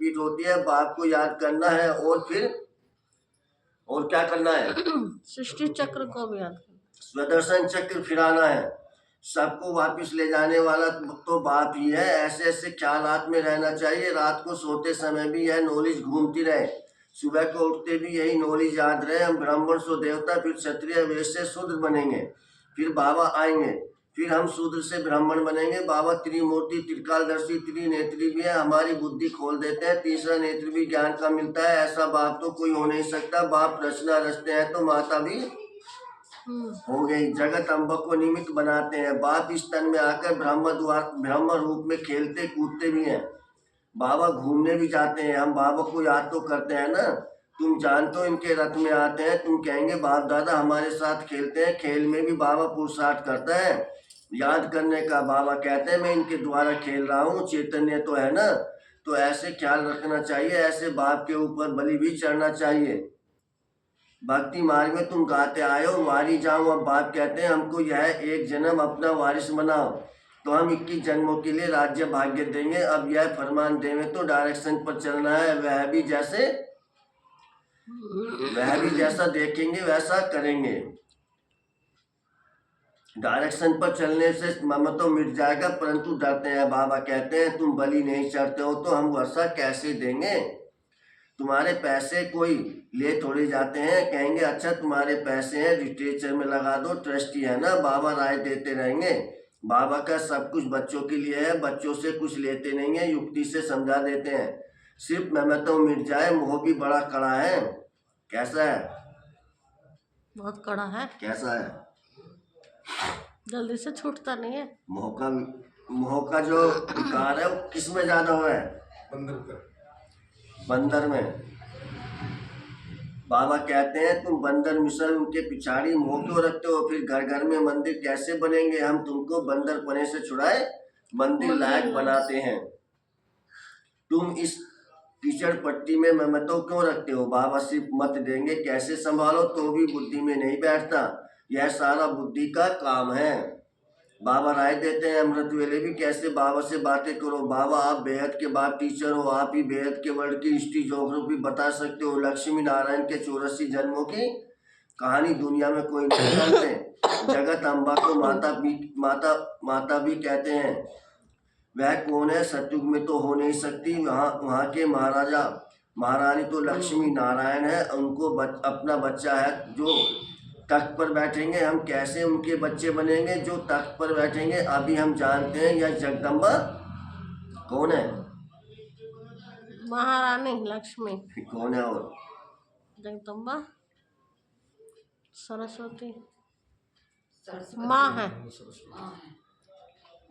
Repeat होती है। बाप को याद करना है और फिर और क्या करना है? सृष्टि चक्र को भी याद करना, स्वदर्शन चक्र फिराना है। सबको वापस ले जाने वाला तो बाप ही है। ऐसे ऐसे ख्यालात में रहना चाहिए। रात को सोते समय भी यह नॉलेज घूमती रहे, सुबह को उठते भी यही नॉलेज याद रहे। हम ब्राह्मण सो देवता, फिर क्षत्रिय, वैश्य, शूद्र बनेंगे, फिर बाबा आएंगे, फिर हम शूद्र से ब्राह्मण बनेंगे। बाबा त्रिमूर्ति, त्रिकालदर्शी, त्रिनेत्री भी है, हमारी बुद्धि खोल देते हैं। तीसरा नेत्र भी ज्ञान का मिलता है। ऐसा बाप तो कोई हो नहीं सकता। बाप रचना रचते हैं तो माता भी हो गई। जगत अम्ब को निमित्त बनाते हैं। बाप इस तन में आकर ब्रह्म रूप में खेलते कूदते भी हैं। बाबा घूमने भी जाते हैं। हम बाबा को याद तो करते हैं ना। तुम जानते हो इनके रथ में आते हैं, तुम कहेंगे बाप दादा हमारे साथ खेलते हैं। खेल में भी बाबा पुरुषार्थ करता है। याद करने का बाबा कहते हैं मैं इनके द्वारा खेल रहा हूँ, चैतन्य तो है ना। तो ऐसे ख्याल रखना चाहिए। ऐसे बाप के ऊपर बलि भी चढ़ना चाहिए। भक्ति मार्ग में तुम गाते आए हो वारी जाऊं। अब बाप कहते हैं हमको यह एक जन्म अपना वारिस बनाओ, तो हम 21 जन्मों के लिए राज्य भाग्य देंगे। अब यह फरमान देंगे तो डायरेक्शन पर चलना है। वह भी जैसा देखेंगे वैसा करेंगे। डायरेक्शन पर चलने से मम तो मिट जाएगा, परंतु डरते हैं। बाबा कहते हैं तुम बलि नहीं चढ़ते हो तो हम वर्षा कैसे देंगे? तुम्हारे पैसे कोई ले थोड़े जाते हैं। कहेंगे अच्छा तुम्हारे पैसे हैं, लिटरेचर में लगा दो, ट्रस्टी है ना। बाबा राय देते रहेंगे। बाबा का सब कुछ बच्चों के लिए है, बच्चों से कुछ लेते नहीं है, युक्ति से समझा देते हैं। सिर्फ ममता मिट जाए। मोह भी बड़ा कड़ा है। कैसा है? बहुत कड़ा है। कैसा है? जल्दी से छूटता नहीं है। मोह का जो विकार है वो किस में ज्यादा हुआ है? बंदर में। बाबा कहते हैं तुम बंदर मिसल उनके पिछाड़ी मोह क्यों रखते हो? फिर घर घर में मंदिर कैसे बनेंगे? हम तुमको बंदर पने से छुड़ाए मंदिर लायक बनाते हैं। तुम इस कीचड़ पट्टी में ममतो क्यों रखते हो? बाबा सिर्फ मत देंगे कैसे संभालो, तो भी बुद्धि में नहीं बैठता। यह सारा बुद्धि का काम है। बाबा राय देते हैं अमृत वेले भी कैसे बाबा से बातें करो। बाबा आप बेहद के बाप टीचर हो, आप ही बेहद के वर्ल्ड की हिस्ट्री ज्योग्राफी बता सकते हो। लक्ष्मी नारायण के 84 जन्मों की कहानी दुनिया में कोई नहीं जानते। जगत अम्बा को माता भी कहते हैं। वह कौन है? सतयुग में तो हो नहीं सकती। वहाँ के महाराजा महारानी तो लक्ष्मी नारायण है। उनको अपना बच्चा है जो तख्त पर बैठेंगे। हम कैसे उनके बच्चे बनेंगे जो तख्त पर बैठेंगे? अभी हम जानते हैं यह जगदम्बा कौन है? महारानी लक्ष्मी। कौन है? और जगदम्बा सरस्वती माँ है।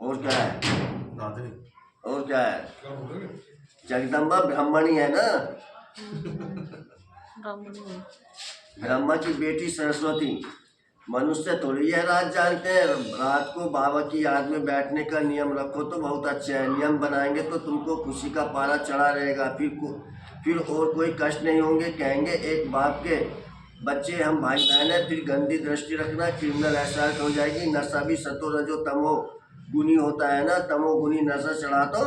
और क्या है? और क्या है? जगदम्बा ब्राह्मणी है ना। ब्रह्मा की बेटी सरस्वती। मनुष्य थोड़ी यह रात जानते हैं। रात को बाबा की याद में बैठने का नियम रखो तो बहुत अच्छा है। नियम बनाएंगे तो तुमको खुशी का पारा चढ़ा रहेगा। फिर और कोई कष्ट नहीं होंगे। कहेंगे एक बाप के बच्चे हम भाई बहन है। फिर गंदी दृष्टि रखना, क्रिमिनल एहसास हो जाएगी। नशा भी सतो रजो तमो गुनी होता है ना। तमोगुनी नशा चढ़ा तो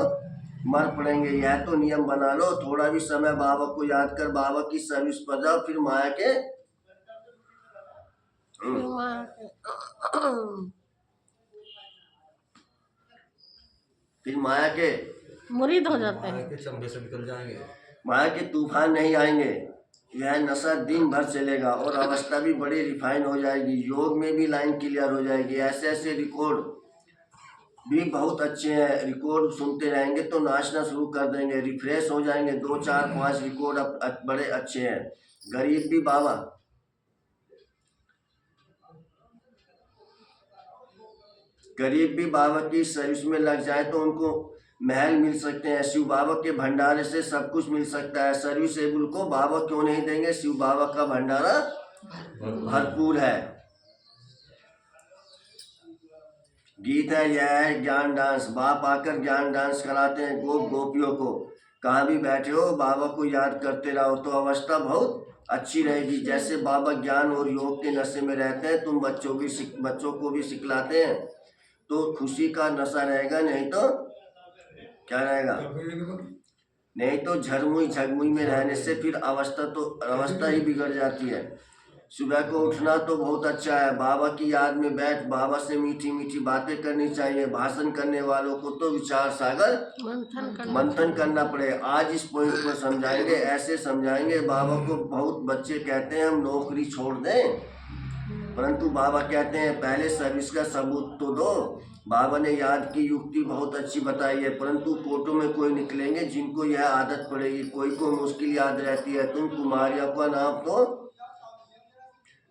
मर पड़ेंगे। यह तो नियम बना लो। थोड़ा भी समय बाबा को याद कर बाबा की सर्विस पर जाओ। फिर माया के मुरीद हो जाते हैं। चंबे से निकल जाएंगे। माया के तूफान नहीं आएंगे। यह नशा दिन भर चलेगा और अवस्था भी बड़ी रिफाइन हो जाएगी। योग में भी लाइन क्लियर हो जाएगी। ऐसे ऐसे रिकॉर्ड भी बहुत अच्छे हैं। रिकॉर्ड सुनते रहेंगे तो नाचना शुरू कर देंगे। रिफ्रेश हो जाएंगे। 2 4 5 रिकॉर्ड बड़े अच्छे हैं। गरीब भी बाबा की सर्विस में लग जाए तो उनको महल मिल सकते हैं। शिव बाबा के भंडारे से सब कुछ मिल सकता है। सर्विसेबल को बाबा क्यों नहीं देंगे? शिव बाबा का भंडारा भरपूर है। गीत है यह है ज्ञान डांस। बाप आकर ज्ञान डांस कराते हैं गोपियों को। कहाँ भी बैठे हो बाबा को याद करते रहो तो अवस्था बहुत अच्छी रहेगी। जैसे बाबा ज्ञान और योग के नशे में रहते हैं, तुम बच्चों को भी सिखलाते हैं तो खुशी का नशा रहेगा। नहीं तो क्या रहेगा? नहीं तो झरमुई झगमुई में रहने से फिर अवस्था ही बिगड़ जाती है। सुबह को उठना तो बहुत अच्छा है, बाबा की याद में बैठ बाबा से मीठी मीठी बातें करनी चाहिए। भाषण करने वालों को तो विचार सागर मंथन करना पड़े। आज इस पॉइंट पर समझाएंगे, ऐसे समझाएंगे। बाबा को बहुत बच्चे कहते हैं हम नौकरी छोड़ दें, परंतु बाबा कहते हैं पहले सर्विस का सबूत तो दो। बाबा ने याद की युक्ति बहुत अच्छी बताई है, परंतु कोर्टों में कोई निकलेंगे जिनको यह आदत पड़ेगी। कोई को मुश्किल याद रहती है। तुम कुमारियों का नाम तो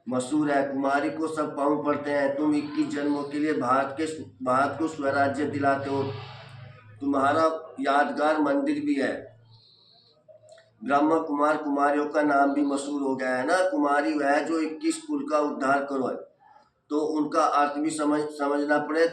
मशहूर है, कुमारी को सब पाँव पड़ते हैं। तुम 21 जन्मों के लिए भारत को स्वराज्य दिलाते हो। तुम्हारा यादगार मंदिर भी है। ब्रह्म कुमार कुमारियों का नाम भी मशहूर हो गया है ना। कुमारी वह जो 21 कुल का उद्धार करो है, तो उनका अर्थ भी समझना पड़े।